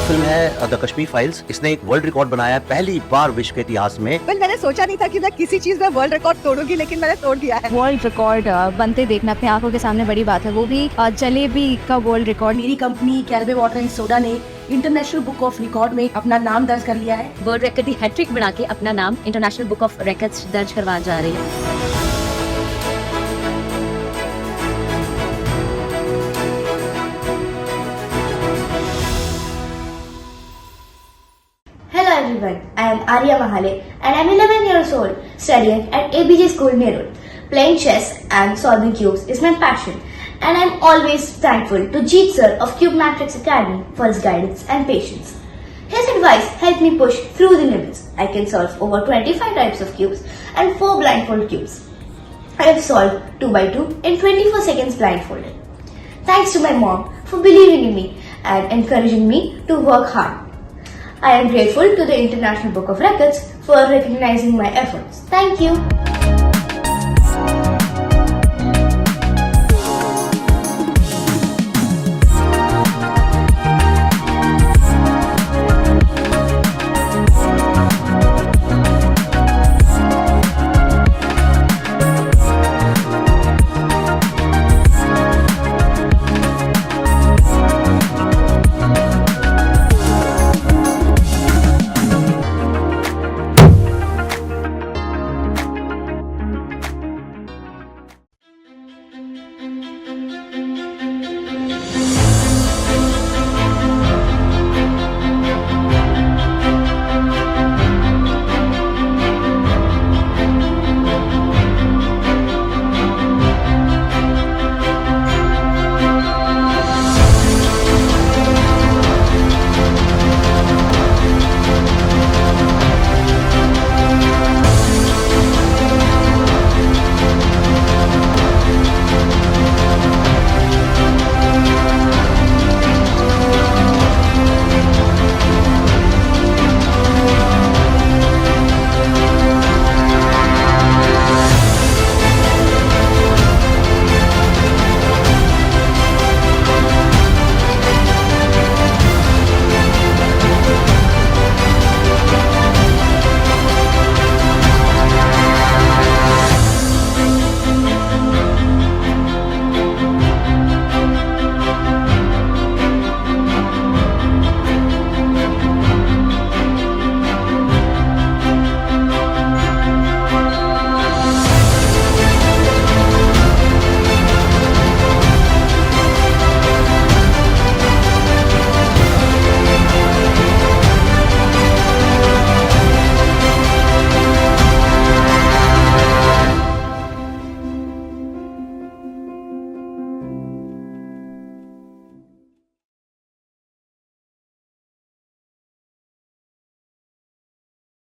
Film है the Kashmir files, इसने एक वर्ल्ड रिकॉर्ड बनाया है पहली बार विश्व के इतिहास में। मैंने सोचा नहीं था कि मैं किसी चीज में वर्ल्ड रिकॉर्ड तोड़ूंगी, लेकिन मैंने तोड़ दिया है। वर्ल्ड रिकॉर्ड बनते देखना अपने आंखों के सामने बड़ी बात है, वो भी जलेबी का वर्ल्ड रिकॉर्ड। मेरी कंपनी कैलबे वाटर एंड सोडा ने इंटरनेशनल बुक ऑफ रिकॉर्ड में अपना नाम दर्ज कर लिया है। वर्ल्ड रिकॉर्ड की हैट्रिक बना के अपना नाम इंटरनेशनल बुक ऑफ रिकॉर्ड्स दर्ज करवा जा रही है। Hello everyone, I am Arya Mahale and I am 11 years old, studying at ABJ School Nerul. Playing chess and solving cubes is my passion, and I am always thankful to Jeet sir of Cube Matrix Academy for his guidance and patience. His advice helped me push through the limits. I can solve over 25 types of cubes and 4 blindfold cubes. I have solved 2x2 in 24 seconds blindfolded. Thanks to my mom for believing in me and encouraging me to work hard. I am grateful to the International Book of Records for recognizing my efforts. Thank you.